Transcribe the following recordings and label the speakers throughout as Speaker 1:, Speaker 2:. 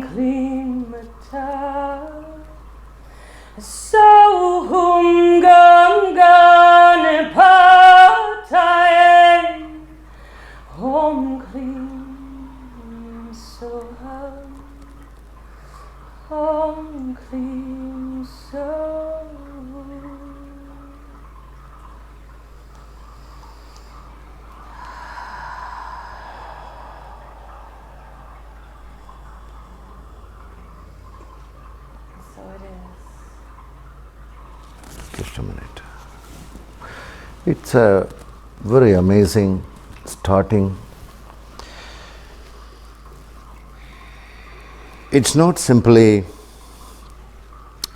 Speaker 1: Klim Mata Sohum Gam Gane Pataye Om Klim Soham Om Klim Soham. So it is.
Speaker 2: Just a minute. It's a very amazing starting. It's not simply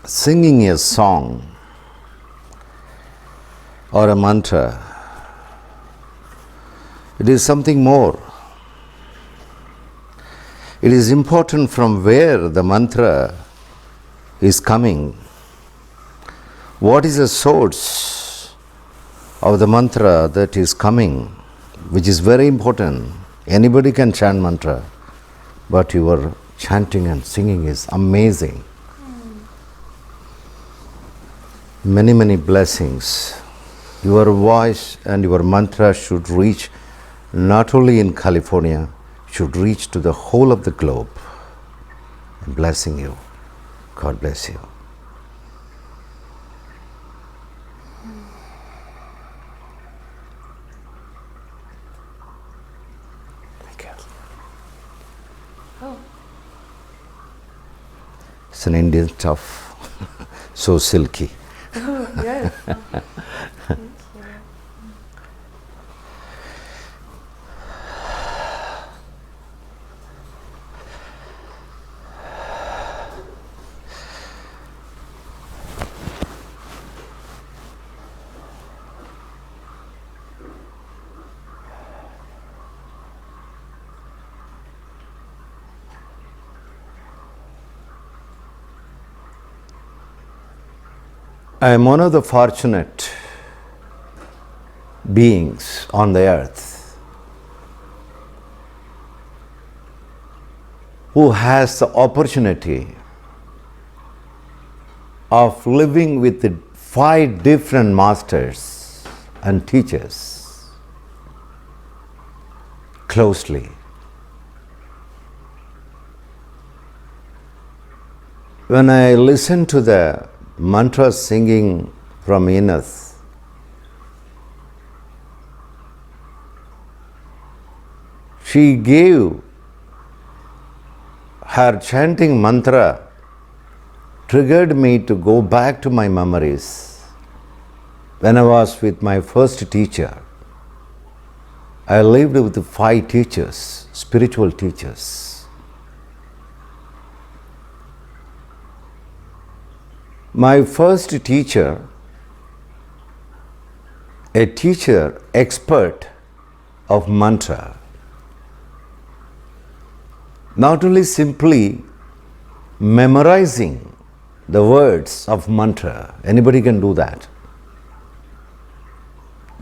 Speaker 2: singing a song or a mantra. It is something more. It is important from where the mantra is coming. What is the source of the mantra that is coming, which is very important. Anybody can chant mantra, but your chanting and singing is amazing. Many, many blessings. Your voice and your mantra should reach not only in California, should reach to the whole of the globe. I'm blessing you. God bless you. Thank you.
Speaker 1: Oh.
Speaker 2: It's an Indian stuff, so silky.
Speaker 1: Oh, yes. Thank you.
Speaker 2: I am one of the fortunate beings on the earth who has the opportunity of living with the 5 different masters and teachers closely. When I listen to the mantra singing from Ineth, she gave her chanting mantra, triggered me to go back to my memories when I was with my first teacher. I lived with 5 teachers, spiritual teachers. My first teacher, a teacher expert of mantra, not only simply memorizing the words of mantra, anybody can do that.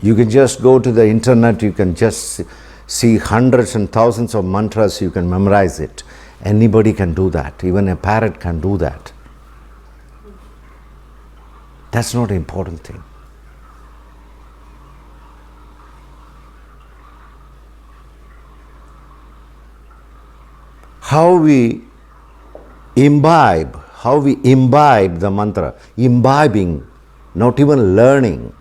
Speaker 2: You can just go to the internet, you can just see hundreds and thousands of mantras, you can memorize it. Anybody can do that, even a parrot can do that. That's not an important thing. How we imbibe the mantra, imbibing, not even learning,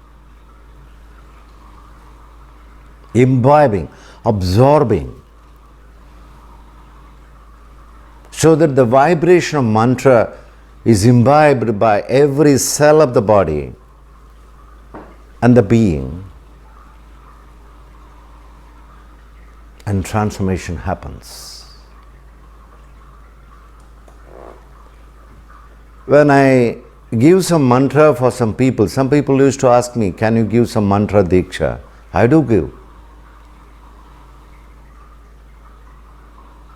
Speaker 2: imbibing, absorbing, so that the vibration of mantra is imbibed by every cell of the body and the being, and transformation happens. When I give some mantra for some people used to ask me, can you give some mantra diksha? I do give.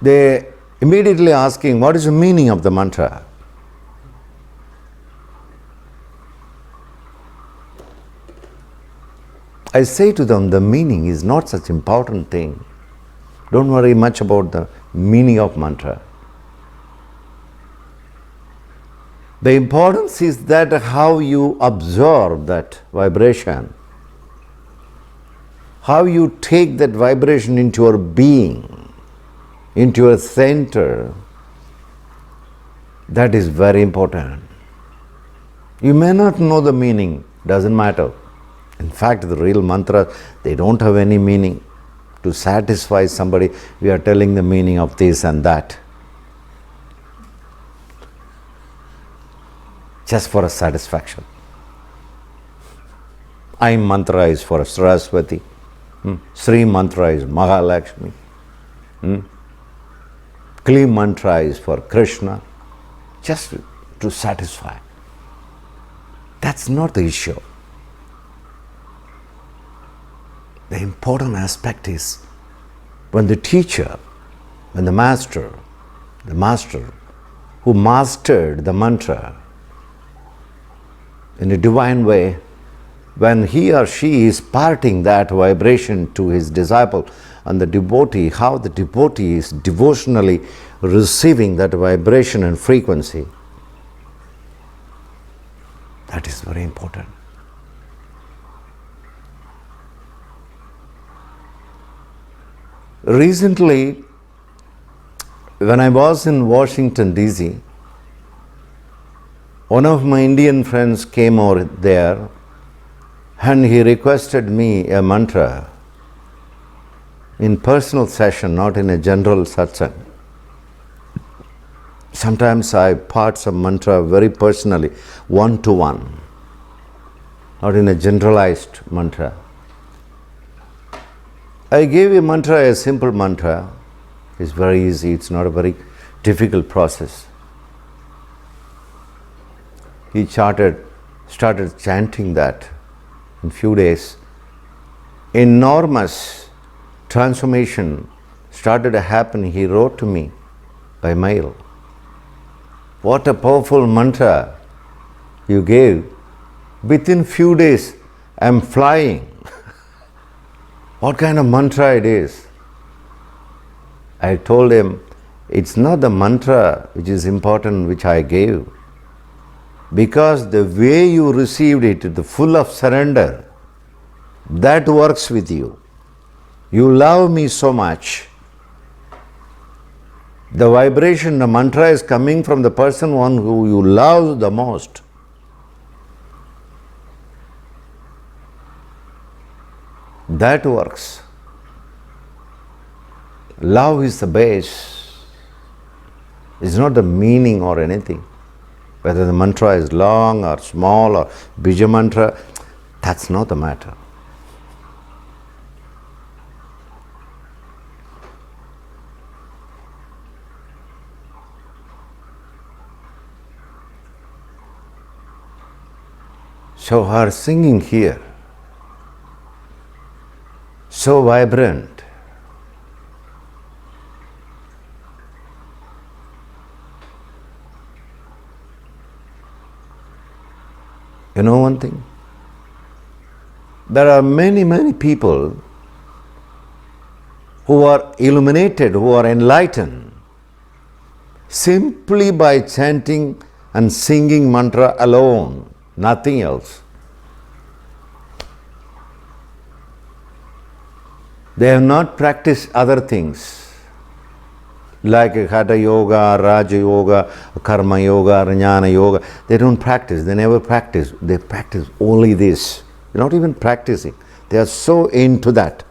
Speaker 2: They immediately asking, what is the meaning of the mantra? I say to them, the meaning is not such important thing. Don't worry much about the meaning of mantra. The importance is that how you absorb that vibration, how you take that vibration into your being, into your center, that is very important. You may not know the meaning, doesn't matter. In fact, the real mantras, they don't have any meaning. To satisfy somebody, we are telling the meaning of this and that. Just for a satisfaction. Aim mantra is for Saraswati. Sri mantra is Mahalakshmi. Kli mantra is for Krishna. Just to satisfy. That's not the issue. The important aspect is when the teacher, when the master who mastered the mantra in a divine way, when he or she is parting that vibration to his disciple and the devotee, how the devotee is devotionally receiving that vibration and frequency, that is very important. Recently, when I was in Washington, D.C., one of my Indian friends came over there and he requested me a mantra in personal session, not in a general satsang. Sometimes I part some mantra very personally, one-to-one, not in a generalized mantra. I gave a mantra, a simple mantra. It's very easy, it's not a very difficult process. He started chanting that in few days. Enormous transformation started to happen. He wrote to me by mail. What a powerful mantra you gave. Within few days, I'm flying. What kind of mantra it is? I told him, it's not the mantra which is important which I gave. Because the way you received it, the full of surrender, that works with you. You love me so much. The vibration, the mantra is coming from the person one who you love the most. That works. Love is the base. It's not the meaning or anything. Whether the mantra is long or small or bija mantra, that's not the matter. So her singing here, so vibrant. You know one thing? There are many people who are illuminated, who are enlightened, simply by chanting and singing mantra alone, nothing else. They have not practiced other things like Hatha Yoga, Raja Yoga, Karma Yoga, Jnana Yoga. They don't practice, they never practice. They practice only this. They're not even practicing. They are so into that,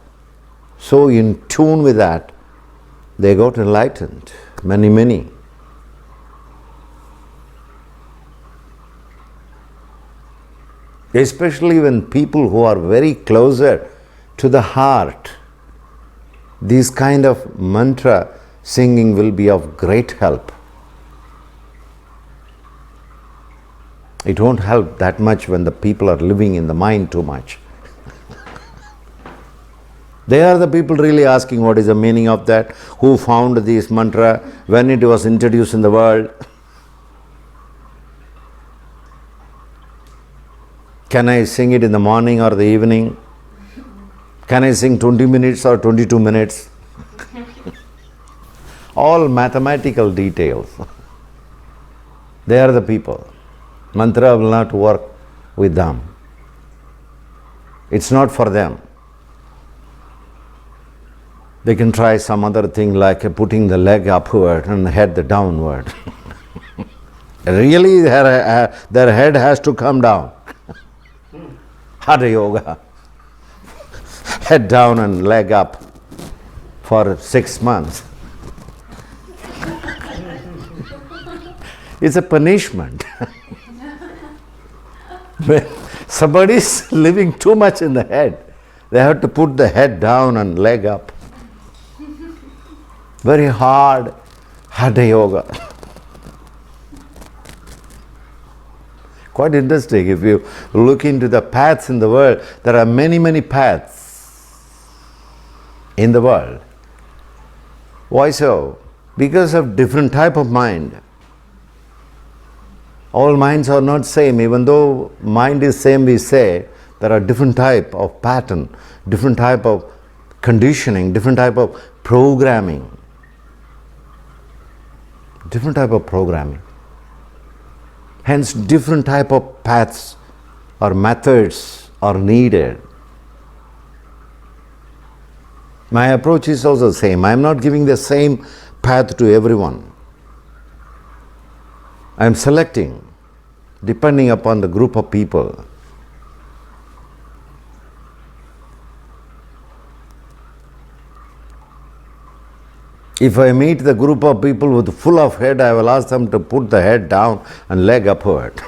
Speaker 2: so in tune with that, they got enlightened. Many. Especially when people who are very closer to the heart, this kind of mantra singing will be of great help. It won't help that much when the people are living in the mind too much. They are the people really asking what is the meaning of that, who found this mantra, when it was introduced in the world. Can I sing it in the morning or the evening? Can I sing 20 minutes or 22 minutes? All mathematical details. They are the people. Mantra will not work with them. It's not for them. They can try some other thing like putting the leg upward and the head downward. Really, their head has to come down. Hatha yoga. Head down and leg up for 6 months. It's a punishment. When somebody is living too much in the head, they have to put the head down and leg up. Very hard Hatha yoga. Quite interesting. If you look into the paths in the world, there are many, many paths in the world. Why so? Because of different type of mind. All minds are not same. Even though mind is same, we say, there are different type of pattern, different type of conditioning, different type of programming. Different type of programming. Hence, different type of paths or methods are needed. My approach is also the same. I am not giving the same path to everyone. I am selecting depending upon the group of people. If I meet the group of people with full of head, I will ask them to put the head down and leg upward.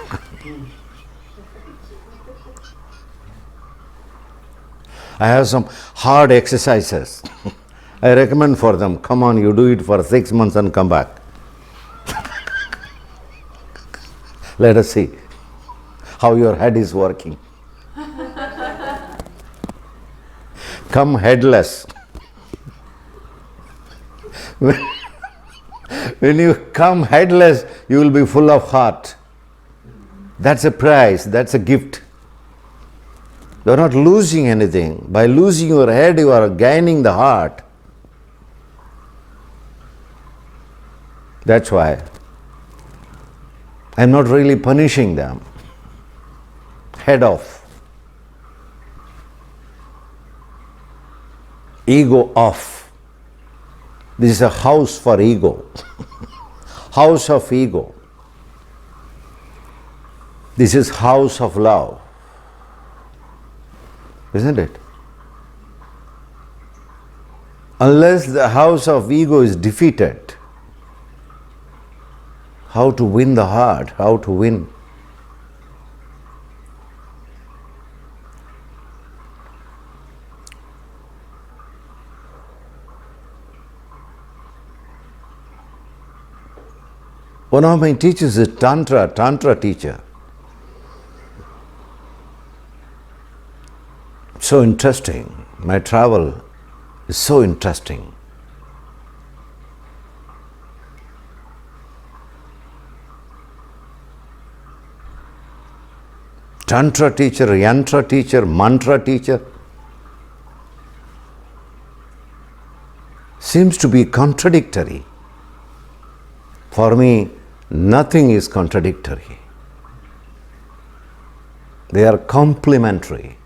Speaker 2: I have some hard exercises. I recommend for them. Come on, you do it for 6 months and come back. Let us see how your head is working. Come headless. When you come headless, you will be full of heart. That's a prize, that's a gift. You are not losing anything. By losing your head, you are gaining the heart. That's why I am not really punishing them. Head off. Ego off. This is a house for ego. House of ego. This is house of love. Isn't it? Unless the house of ego is defeated, how to win the heart, how to win? One of my teachers is Tantra teacher. So interesting. My travel is so interesting. Tantra teacher, Yantra teacher, Mantra teacher. Seems to be contradictory. For me, nothing is contradictory. They are complementary.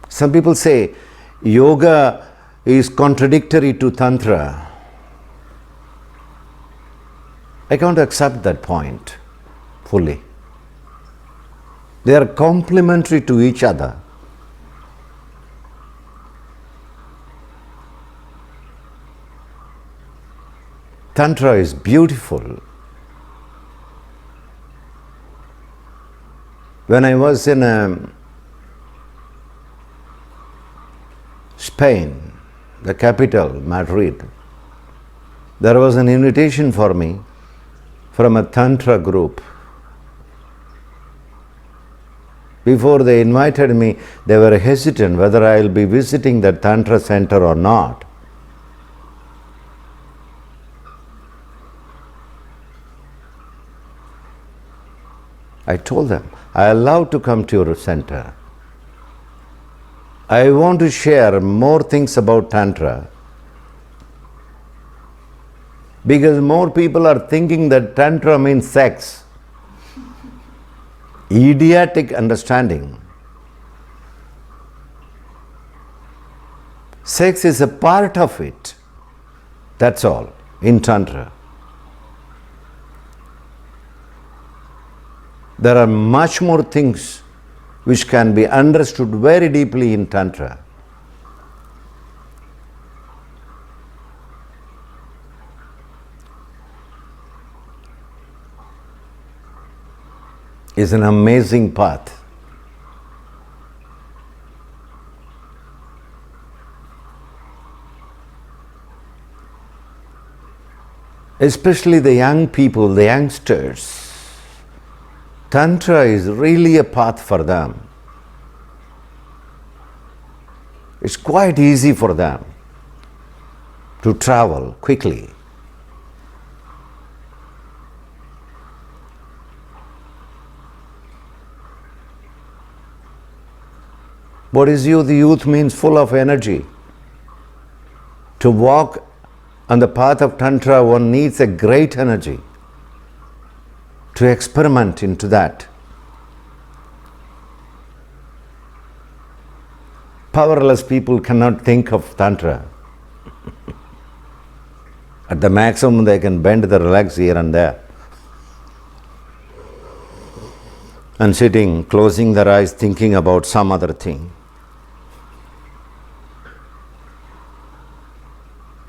Speaker 2: Some people say yoga is contradictory to Tantra. I can't accept that point fully. They are complementary to each other. Tantra is beautiful. When I was in Spain, the capital, Madrid, there was an invitation for me from a Tantra group. Before they invited me, they were hesitant whether I will be visiting the Tantra center or not. I told them, I allow to come to your center. I want to share more things about Tantra. Because more people are thinking that Tantra means sex. Idiotic understanding. Sex is a part of it. That's all in Tantra. There are much more things which can be understood very deeply in Tantra. It's an amazing path. Especially the young people, the youngsters. Tantra is really a path for them. It's quite easy for them to travel quickly. What is youth? Youth means full of energy. To walk on the path of Tantra, one needs a great energy to experiment into that. Powerless people cannot think of Tantra. At the maximum, they can bend their legs here and there. And sitting, closing their eyes, thinking about some other thing.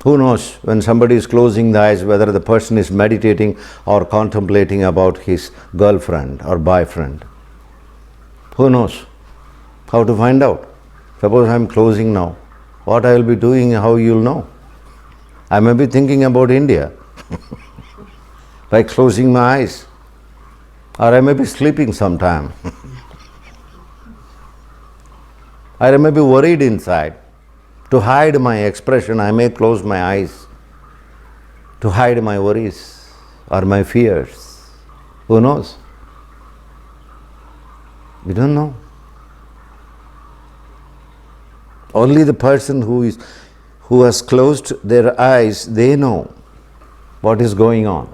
Speaker 2: Who knows, when somebody is closing the eyes, whether the person is meditating or contemplating about his girlfriend or boyfriend. Who knows? How to find out? Suppose I am closing now. What I will be doing, how you will know? I may be thinking about India by closing my eyes. Or I may be sleeping sometime. Or I may be worried inside. To hide my expression, I may close my eyes. To hide my worries or my fears. Who knows? We don't know. Only the person who has closed their eyes, they know what is going on.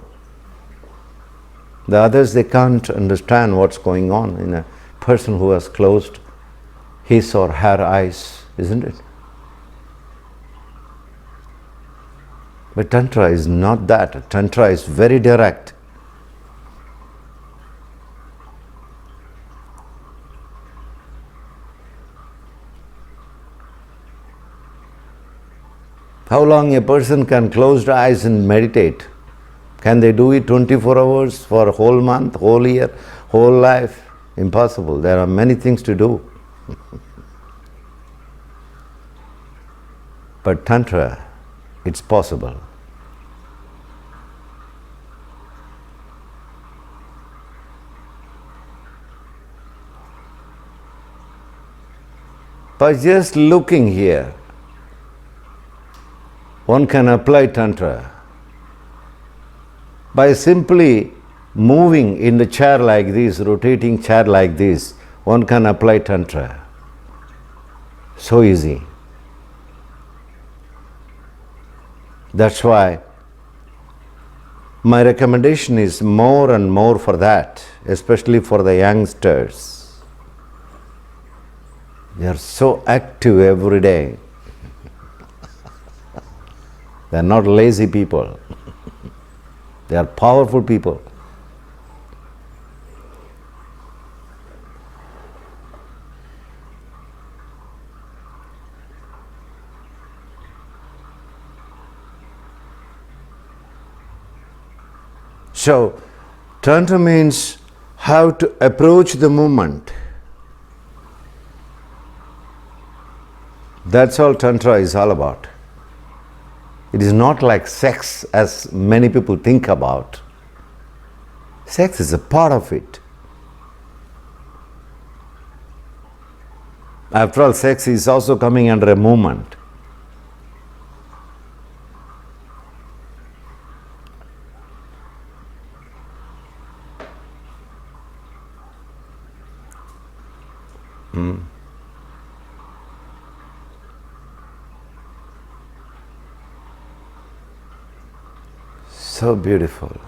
Speaker 2: The others, they can't understand what's going on in a person who has closed his or her eyes, isn't it? But Tantra is not that. Tantra is very direct. How long a person can close their eyes and meditate? Can they do it 24 hours for a whole month, whole year, whole life? Impossible. There are many things to do. But Tantra, it's possible. By just looking here, one can apply Tantra. By simply moving in the chair like this, rotating chair like this, one can apply Tantra. So easy. That's why my recommendation is more and more for that, especially for the youngsters. They are so active every day. They are not lazy people. They are powerful people. So, Tantra means how to approach the movement. That's all Tantra is all about. It is not like sex as many people think about. Sex is a part of it. After all, sex is also coming under a movement. So beautiful.